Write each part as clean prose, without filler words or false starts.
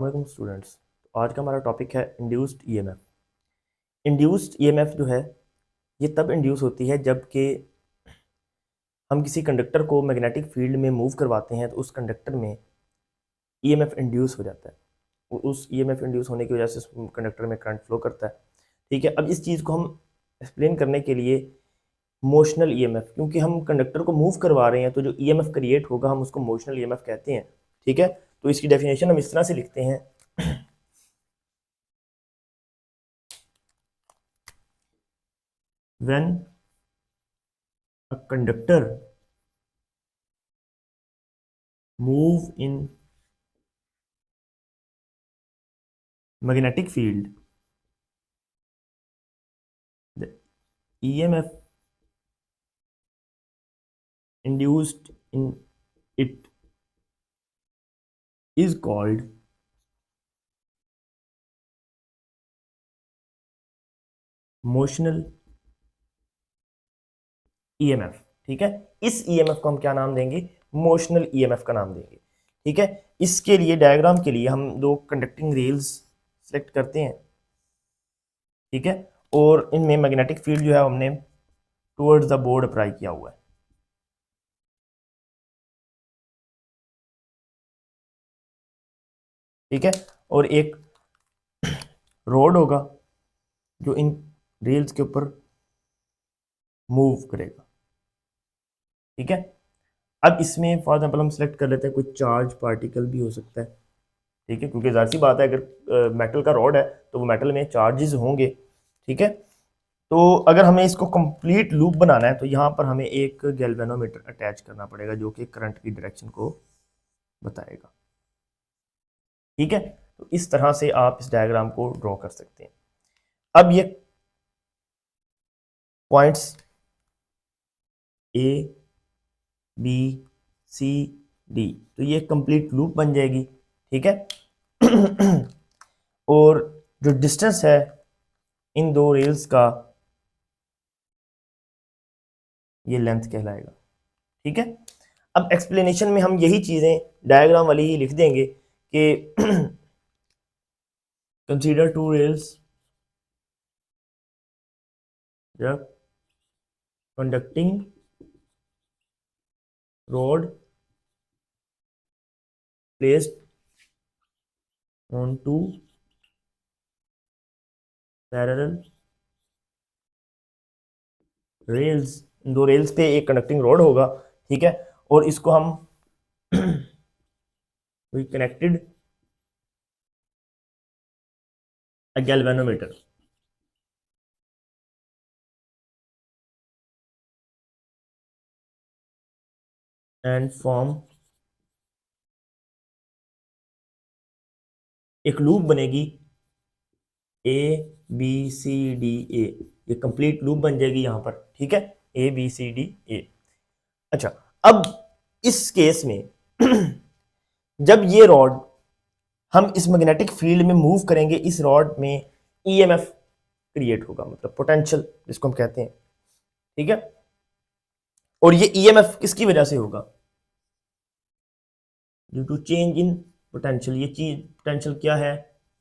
वालेकुम स्टूडेंट्स। तो आज का हमारा टॉपिक है इंड्यूस्ड ईएमएफ। इंड्यूस्ड ईएमएफ जो है ये तब इंड्यूस होती है जबकि हम किसी कंडक्टर को मैग्नेटिक फील्ड में मूव करवाते हैं तो उस कंडक्टर में ईएमएफ इंड्यूस हो जाता है। उस ईएमएफ इंड्यूस होने की वजह से उस कंडक्टर में करंट फ्लो करता है। ठीक है, अब इस चीज़ को हम एक्सप्लेन करने के लिए मोशनल ईएमएफ, क्योंकि हम कंडक्टर को मूव करवा रहे हैं तो जो ईएमएफ क्रिएट होगा हम उसको मोशनल ईएमएफ कहते हैं। ठीक है, तो इसकी डेफिनेशन हम इस तरह से लिखते हैं when a conductor move in magnetic field, the EMF induced in it is called motional EMF। ठीक है, इस EMF को हम क्या नाम देंगे? मोशनल EMF का नाम देंगे। ठीक है, इसके लिए डायग्राम के लिए हम दो कंडक्टिंग रेल्स सेलेक्ट करते हैं। ठीक है, और इनमें मैग्नेटिक फील्ड जो है हमने टुवर्ड्स द बोर्ड अप्लाई किया हुआ है। ठीक है, और एक रोड होगा जो इन रेल्स के ऊपर मूव करेगा। ठीक है, अब इसमें फॉर एग्जाम्पल हम सेलेक्ट कर लेते हैं कोई चार्ज पार्टिकल भी हो सकता है। ठीक है, क्योंकि जाहिर सी बात है अगर मेटल का रॉड है तो वो मेटल में चार्जेस होंगे। ठीक है, तो अगर हमें इसको कंप्लीट लूप बनाना है तो यहाँ पर हमें एक गैल्वेनोमीटर अटैच करना पड़ेगा जो कि करंट की डायरेक्शन को बताएगा। ठीक है, तो इस तरह से आप इस डायग्राम को ड्रॉ कर सकते हैं। अब ये points A B C D, तो ये कंप्लीट लूप बन जाएगी। ठीक है और जो डिस्टेंस है इन दो रेल्स का ये लेंथ कहलाएगा। ठीक है, अब एक्सप्लेनेशन में हम यही चीजें डायग्राम वाली ही लिख देंगे कि consider two rails conducting rod placed on two parallel rails. दो रेल्स पे एक कंडक्टिंग रोड होगा। ठीक है, और इसको हम we connected a galvanometer and form एक लूप बनेगी A B C D A, ये कंप्लीट लूप बन जाएगी यहां पर। ठीक है, ए बी सी डी ए। अच्छा, अब इस केस में जब ये रॉड हम इस मैग्नेटिक फील्ड में मूव करेंगे, इस रॉड में ईएमएफ क्रिएट होगा, मतलब पोटेंशियल जिसको हम कहते हैं। ठीक है, और ये ईएमएफ किसकी वजह से होगा? Due to change in potential. ये चीज पोटेंशियल क्या है?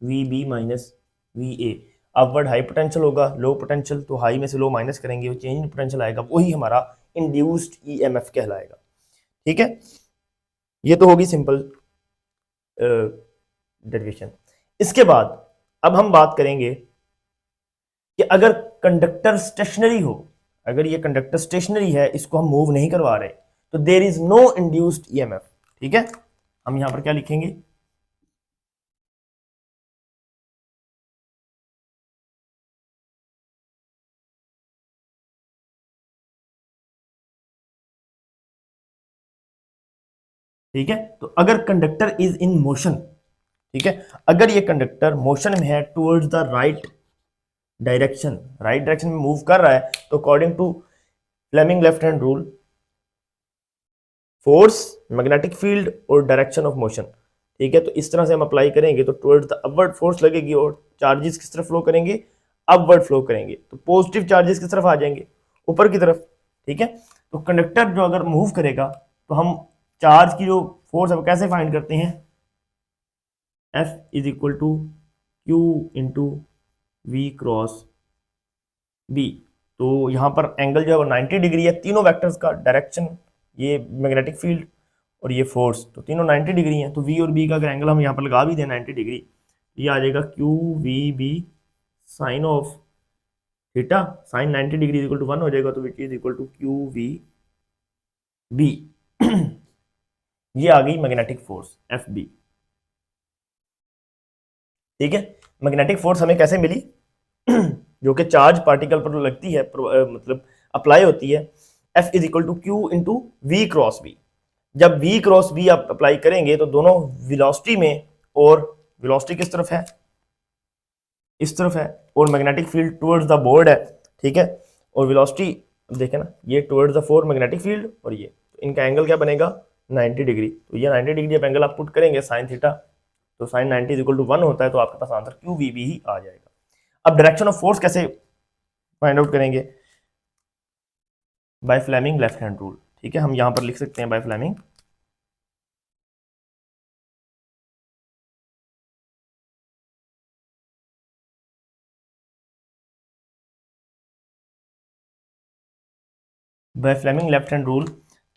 V B minus V A. Upward high potential होगा, लो पोटेंशियल, तो हाई में से लो माइनस करेंगे, वो चेंज इन पोटेंशियल आएगा, वही हमारा इंड्यूस्ड ईएमएफ कहलाएगा। ठीक है, ये तो होगी सिंपल डेरिवेशन। इसके बाद अब हम बात करेंगे कि अगर कंडक्टर स्टेशनरी हो, अगर ये कंडक्टर स्टेशनरी है, इसको हम मूव नहीं करवा रहे, तो there is no induced EMF. ठीक है, हम यहां पर क्या लिखेंगे? ठीक है, तो अगर कंडक्टर इज इन मोशन, ठीक है, अगर ये कंडक्टर मोशन में है towards the right direction, right direction में मूव कर रहा है, तो according to Fleming left hand rule, force, magnetic field और डायरेक्शन ऑफ मोशन। ठीक है, तो इस तरह से हम अप्लाई करेंगे तो टुवर्ड्स द अपवर्ड फोर्स लगेगी और चार्जेस किस तरफ फ्लो करेंगे? अपवर्ड फ्लो करेंगे, तो पॉजिटिव चार्जेस किस तरफ आ जाएंगे? ऊपर की तरफ। ठीक है, तो कंडक्टर जो अगर मूव करेगा तो हम चार्ज की जो फोर्स है वो कैसे फाइंड करते हैं? F is equal to Q into V cross B. तो यहाँ पर एंगल जो है वो 90 डिग्री है, तीनों वेक्टर्स का डायरेक्शन, ये मैग्नेटिक फील्ड और ये फोर्स, तो तीनों 90 डिग्री हैं। तो वी और बी का अगर एंगल हम यहाँ पर लगा भी दें 90 डिग्री, ये आ जाएगा Q V B sine of theta, sine 90 degree equal to 1 हो जाएगा, तो which is equal to Q V B. ये आ गई मैग्नेटिक फोर्स एफ बी। ठीक है, मैग्नेटिक फोर्स हमें कैसे मिली? जो कि चार्ज पार्टिकल पर लगती है, मतलब अप्लाई होती है। F is equal to Q into V cross B. जब वी क्रॉस बी आप अप्लाई करेंगे तो दोनों वेलोसिटी में, और वेलोसिटी किस तरफ है? इस तरफ है, और magnetic field towards the board है। ठीक है, और वेलोसिटी देखें ना, ये towards the four magnetic field, और ये तो इनका एंगल क्या बनेगा? 90 डिग्री। तो ये 90 डिग्री जब एंगल आप पुट करेंगे साइन थीटा, तो साइन 90 इज इक्वल टू 1 होता है, तो आपके पास आंसर क्यू वी बी ही आ जाएगा। अब डायरेक्शन ऑफ फोर्स कैसे फाइंड आउट करेंगे? By Fleming left hand rule. ठीक है, हम यहां पर लिख सकते हैं by Fleming left hand rule.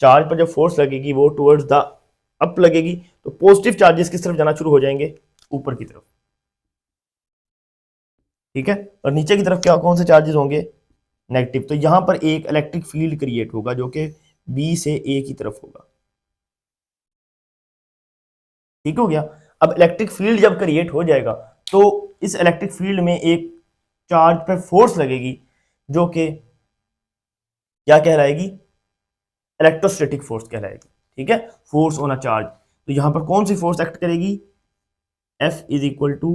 Charge पर जब फोर्स लगेगी वो टुवर्ड्स द अप लगेगी, तो पॉजिटिव चार्जेस किस तरफ जाना शुरू हो जाएंगे? ऊपर की तरफ। ठीक है, और नीचे की तरफ क्या, कौन से चार्जेस होंगे? नेगेटिव। तो यहां पर एक इलेक्ट्रिक फील्ड क्रिएट होगा जो कि बी से ए की तरफ होगा। ठीक हो गया। अब इलेक्ट्रिक फील्ड जब क्रिएट हो जाएगा, तो इस इलेक्ट्रिक फील्ड में एक चार्ज पर फोर्स लगेगी जो कि क्या कहलाएगी? इलेक्ट्रोस्टैटिक फोर्स कहलाएगी। ठीक है, फोर्स ऑन अ चार्ज। तो यहां पर कौन सी फोर्स एक्ट करेगी? F is equal to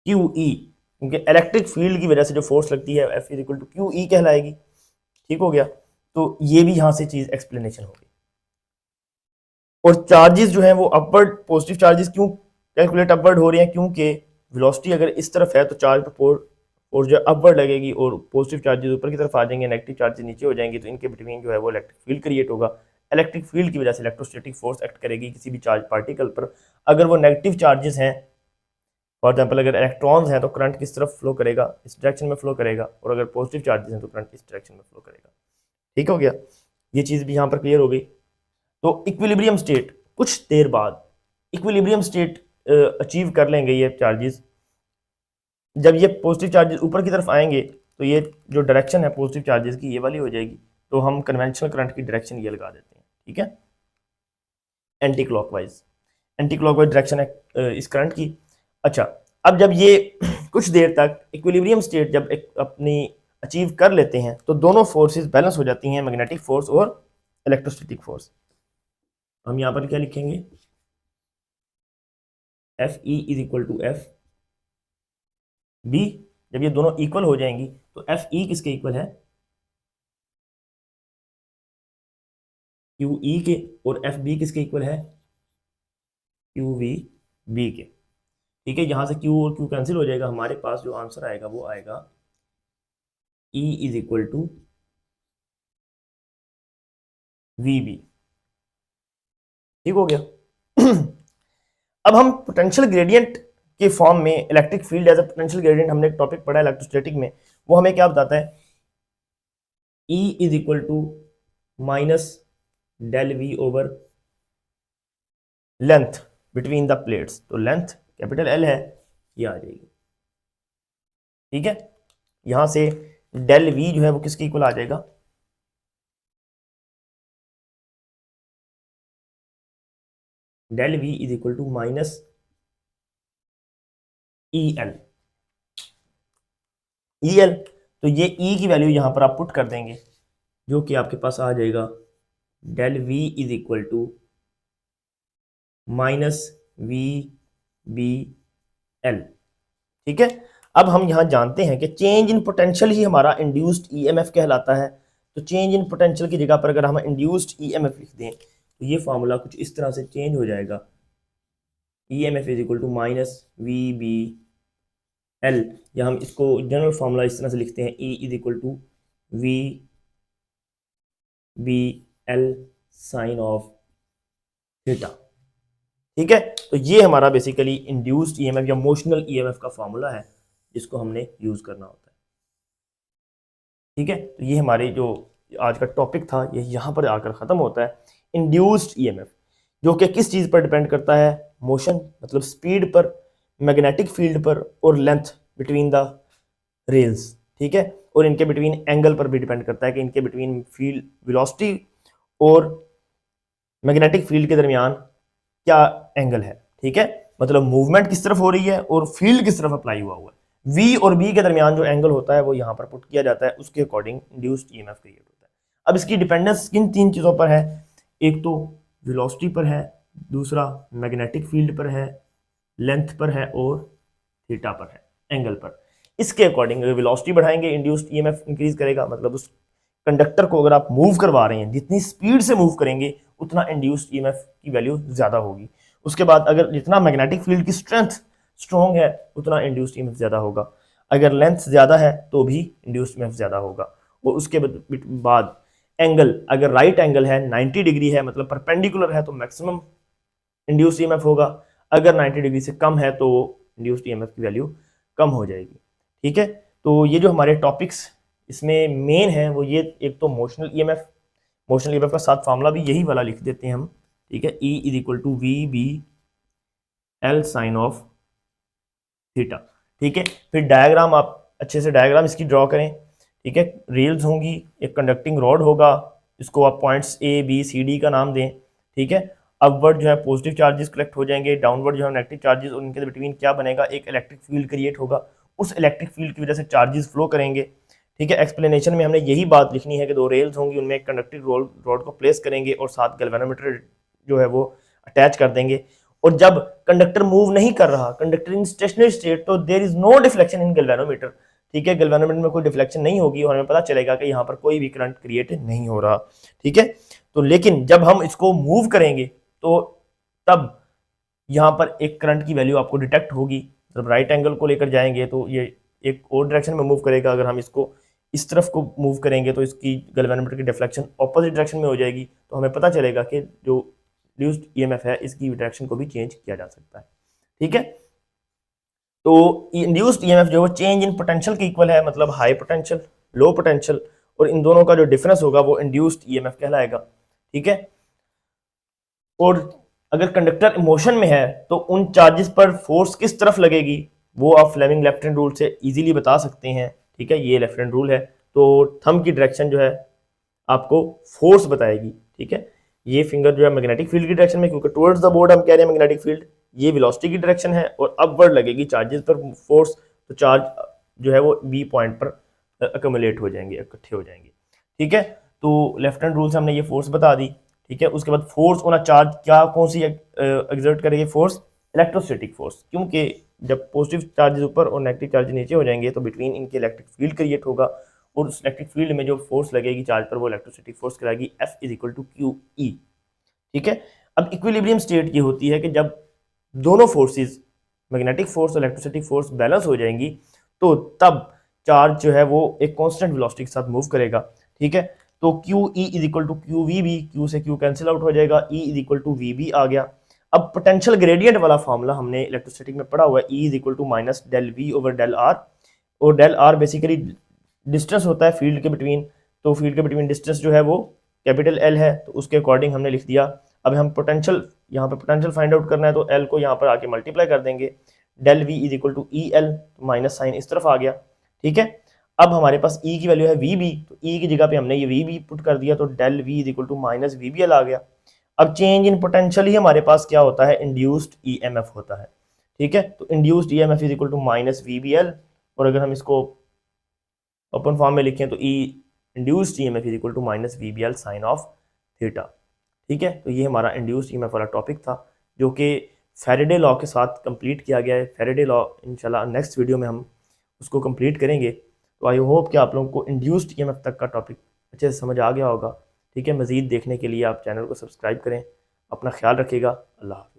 Q E, क्योंकि इलेक्ट्रिक फील्ड की वजह से जो फोर्स लगती है F is equal to Q E कहलाएगी। ठीक हो गया, तो ये भी यहां से चीज एक्सप्लेनेशन होगी। और चार्जेस जो हैं वो अपवर्ड, पॉजिटिव चार्जेस क्यों कैलकुलेट अपवर्ड हो रहे हैं? क्योंकि वेलोसिटी अगर इस तरफ है तो चार्ज पर और जो अपवर्ड लगेगी, और पॉजिटिव चार्जेस ऊपर की तरफ आ जाएंगे, नेगेटिव चार्जेस नीचे हो जाएंगे, तो इनके बिटवीन जो है वो इलेक्ट्रिक फील्ड क्रिएट होगा। इलेक्ट्रिक फील्ड की वजह से इलेक्ट्रोस्टैटिक फोर्स एक्ट करेगी किसी भी चार्ज पार्टिकल पर। अगर वो नेगेटिव चार्जेस हैं, फॉर एग्जाम्पल अगर इलेक्ट्रॉन्स हैं, तो करंट किस तरफ फ्लो करेगा? इस डायरेक्शन में फ्लो करेगा, और अगर पॉजिटिव चार्जेस हैं तो करंट इस डायरेक्शन में फ्लो करेगा। ठीक हो गया, ये चीज़ भी यहाँ पर क्लियर हो गई। तो इक्विलिब्रियम स्टेट, कुछ देर बाद इक्विलिब्रियम स्टेट अचीव कर लेंगे ये चार्जेस। जब ये पॉजिटिव चार्जेस ऊपर की तरफ आएंगे, तो ये जो डायरेक्शन है पॉजिटिव चार्जेस की, ये वाली हो जाएगी। तो हम कन्वेंशनल करंट की डायरेक्शन ये लगा देते हैं। ठीक है, anti clockwise, anti clockwise direction है इस करंट की। अच्छा, अब जब ये कुछ देर तक इक्विलिब्रियम स्टेट जब अपनी अचीव कर लेते हैं, तो दोनों फोर्सेस बैलेंस हो जाती हैं, मैग्नेटिक फोर्स और इलेक्ट्रोस्टैटिक फोर्स। हम यहाँ पर क्या लिखेंगे? F E is equal to F B. जब ये दोनों इक्वल हो जाएंगी, तो एफ ई किसके इक्वल है? क्यू ई के। और एफ बी किसके इक्वल है? क्यू वी बी के। ठीक है, यहां से क्यू और क्यू कैंसिल हो जाएगा, हमारे पास जो आंसर आएगा वो आएगा E is equal to V B. ठीक हो गया। अब हम पोटेंशियल ग्रेडियंट के फॉर्म में electric field as a potential gradient, हमने एक टॉपिक पढ़ा इलेक्ट्रोस्टैटिक में, वो हमें क्या बताता है? E is equal to minus del V over length between the plates. तो लेंथ कैपिटल एल है, ये आ जाएगी। ठीक है, यहां से डेल वी जो है वो किसके इक्वल आ जाएगा? Del V is equal to minus E L. E L, तो ये ई की वैल्यू यहां पर आप पुट कर देंगे, जो कि आपके पास आ जाएगा del V is equal to minus V B L. ठीक है, अब हम यहां जानते हैं कि चेंज इन पोटेंशियल ही हमारा इंड्यूस्ड ईएमएफ कहलाता है। तो चेंज इन पोटेंशियल की जगह पर अगर हम इंड्यूस्ड ईएमएफ लिख दें, तो ये फॉर्मूला कुछ इस तरह से चेंज हो जाएगा। EMF is equal to minus V B L, या हम इसको जनरल फॉर्मूला इस तरह से लिखते हैं, E is equal to V B L sine of theta. ठीक है, तो ये हमारा बेसिकली इंड्यूस्ड ईएमएफ या मोशनल ईएमएफ का फॉर्मूला है जिसको हमने यूज करना होता है। ठीक है, तो ये हमारे जो आज का टॉपिक था ये यहाँ पर आकर ख़त्म होता है। इंड्यूस्ड ईएमएफ जो कि किस चीज़ पर डिपेंड करता है, मोशन मतलब स्पीड पर, मैग्नेटिक फील्ड पर और लेंथ बिटवीन द रेल्स। ठीक है, और इनके बिटवीन एंगल पर भी डिपेंड करता है कि इनके बिटवीन फील्ड वेलोसिटी और मैग्नेटिक फील्ड के दरमियान क्या एंगल है। ठीक है, मतलब मूवमेंट किस तरफ हो रही है और फील्ड किस तरफ अप्लाई हुआ हुआ है, वी और बी के दरमियान जो एंगल होता है वो यहाँ पर पुट किया जाता है, उसके अकॉर्डिंग इंड्यूस्ड ईएमएफ क्रिएट होता है। अब इसकी डिपेंडेंस किन तीन चीज़ों पर है, एक तो वेलोसिटी पर है, दूसरा मैग्नेटिक फील्ड पर है, लेंथ पर है और थीटा पर है, एंगल पर। इसके अकॉर्डिंग अगर वेलोसिटी बढ़ाएंगे इंड्यूस्ड ईएमएफ इंक्रीज करेगा, मतलब उस कंडक्टर को अगर आप मूव करवा रहे हैं जितनी स्पीड से मूव करेंगे उतना इंड्यूस्ड ईएमएफ की वैल्यू ज्यादा होगी। उसके बाद अगर जितना मैग्नेटिक फील्ड की स्ट्रेंथ स्ट्रॉन्ग है उतना इंड्यूस्ड ईएमएफ ज्यादा होगा, अगर लेंथ ज्यादा है तो भी इंड्यूस्ड ईएमएफ ज्यादा होगा। और उसके बाद एंगल, अगर राइट एंगल है 90 डिग्री है मतलब परपेंडिकुलर है तो मैक्सिमम इंड्यूस्ड ईएमएफ होगा, अगर 90 डिग्री से कम है तो इंड्यूस्ड ईएमएफ की वैल्यू कम हो जाएगी। ठीक है, तो ये जो हमारे टॉपिक्स इसमें मेन है वो ये, एक तो मोशनल ईएमएफ का साथ फार्मूला भी यही वाला लिख देते हैं हम। ठीक है, E is equal to V B L sine of theta. ठीक है, फिर डायग्राम आप अच्छे से डायग्राम इसकी ड्रॉ करें। ठीक है, रेल्स होंगी, एक कंडक्टिंग रॉड होगा, इसको आप points A B C D का नाम दें। ठीक है, अपवर्ड जो है पॉजिटिव चार्जेस कलेक्ट हो जाएंगे, डाउनवर्ड जो है नेगेटिव चार्जेस, उनके बिटवीन क्या बनेगा, एक इलेक्ट्रिक फील्ड क्रिएट होगा, उस इलेक्ट्रिक फील्ड की वजह से चार्जेस फ्लो करेंगे। ठीक है, एक्सप्लेनेशन में हमने यही बात लिखनी है कि दो रेल्स होंगी, उनमें एक कंडक्टिंग रॉड को प्लेस करेंगे और साथ गैल्वेनोमीटर जो है वो अटैच कर देंगे। और जब कंडक्टर मूव नहीं कर रहा, कंडक्टर इन स्टेशनरी स्टेट, तो there is no deflection in galvanometer. ठीक है, गैल्वेनोमीटर में कोई डिफ्लेक्शन नहीं होगी और हमें पता चलेगा कि यहाँ पर कोई भी करंट क्रिएट नहीं हो रहा। ठीक है, तो लेकिन जब हम इसको मूव करेंगे तो तब यहाँ पर एक करंट की वैल्यू आपको डिटेक्ट होगी। जब राइट एंगल को लेकर जाएंगे तो ये एक और डायरेक्शन में मूव करेगा, अगर हम इसको इस तरफ को मूव करेंगे तो इसकी गैल्वेनोमीटर की डिफ्लेक्शन ऑपोजिट डायरेक्शन में हो जाएगी, तो हमें पता चलेगा कि जो इंड्यूस्ड ईएमएफ है इसकी डायरेक्शन को भी चेंज किया जा सकता है। ठीक है, तो इंड्यूस्ड ईएमएफ जो है चेंज इन पोटेंशियल के इक्वल है, मतलब हाई पोटेंशियल लो पोटेंशियल, और इन दोनों का जो डिफरेंस होगा वो इंड्यूस्ड ईएमएफ कहलाएगा। ठीक है, और अगर कंडक्टर मोशन में है तो उन चार्जेस पर फोर्स किस तरफ लगेगी वो आप फ्लेमिंग लेफ्ट हैंड रूल से इजीली बता सकते हैं। ठीक है, ये लेफ्ट हैंड रूल है, तो थंब की डायरेक्शन जो है आपको फोर्स बताएगी। ठीक है, ये फिंगर जो है मैग्नेटिक फील्ड की डायरेक्शन में, क्योंकि टुवर्ड्स द बोर्ड हम कह रहे हैं मैग्नेटिक फील्ड, ये वेलोसिटी की डायरेक्शन है, और अपवर्ड लगेगी चार्जेस पर फोर्स, तो चार्ज जो है वो बी पॉइंट पर अक्यूमुलेट हो जाएंगे, इकट्ठे हो जाएंगे। ठीक है, तो लेफ्ट हैंड रूल से हमने ये फोर्स बता दी। ठीक है, उसके बाद फोर्स ऑन अ चार्ज क्या कौन सी एग्जर्ट करेगी फोर्स, इलेक्ट्रोस्टैटिक फोर्स, क्योंकि जब पॉजिटिव चार्जेस ऊपर और नेगेटिव चार्जेस नीचे हो जाएंगे तो बिटवीन इनके इलेक्ट्रिक फील्ड क्रिएट होगा, और उस इलेक्ट्रिक फील्ड में जो फोर्स लगेगी चार्ज पर वो इलेक्ट्रोस्टैटिक फोर्स कराएगी F is equal to Q E. ठीक है, अब इक्विलिब्रियम स्टेट ये होती है कि जब दोनों फोर्सेस मैग्नेटिक फोर्स और इलेक्ट्रोस्टैटिक फोर्स बैलेंस हो जाएंगी तो तब चार्ज जो है वो एक कांस्टेंट वेलोसिटी के साथ मूव करेगा। ठीक है, तो Q E is equal to Q V B, Q से क्यू कैंसिल आउट हो जाएगा, E is equal to V B आ गया। अब पोटेंशियल ग्रेडियंट वाला फॉर्मूला हमने इलेक्ट्रोस्टैटिक में पढ़ा हुआ है, E is equal to minus del V over del R, और डेल आर बेसिकली डिस्टेंस होता है फील्ड के बिटवीन, तो फील्ड के बिटवीन डिस्टेंस जो है वो कैपिटल एल है, तो उसके अकॉर्डिंग हमने लिख दिया। अब हम पोटेंशियल, यहाँ पे पोटेंशियल फाइंड आउट करना है तो एल को यहाँ पर आके मल्टीप्लाई कर देंगे, del V is equal to E L, minus sign इस तरफ आ गया। ठीक है, अब हमारे पास ई की वैल्यू है वी बी, तो ई की जगह पे हमने ये वी बी पुट कर दिया, तो del V is equal to minus V B L आ गया। अब चेंज इन पोटेंशियल ही हमारे पास क्या होता है, इंड्यूस्ड ई एम एफ होता है। ठीक है, तो induced E M F is equal to minus V B L, और अगर हम इसको ओपन फॉर्म में लिखें तो E induced E M F is equal to minus V B L sine of theta. ठीक है, तो ये हमारा इंड्यूस्ड ईएमएफ वाला टॉपिक था जो कि फैराडे लॉ के साथ कंप्लीट किया गया है। फैराडे लॉ इंशाल्लाह नेक्स्ट वीडियो में हम उसको कंप्लीट करेंगे। तो आई होप कि आप लोगों को इंड्यूस्ड ईएमएफ तक का टॉपिक अच्छे से समझ आ गया होगा। ठीक है, मज़ीद देखने के लिए आप चैनल को सब्सक्राइब करें, अपना ख्याल रखिएगा, अल्लाह हाफ़िज़।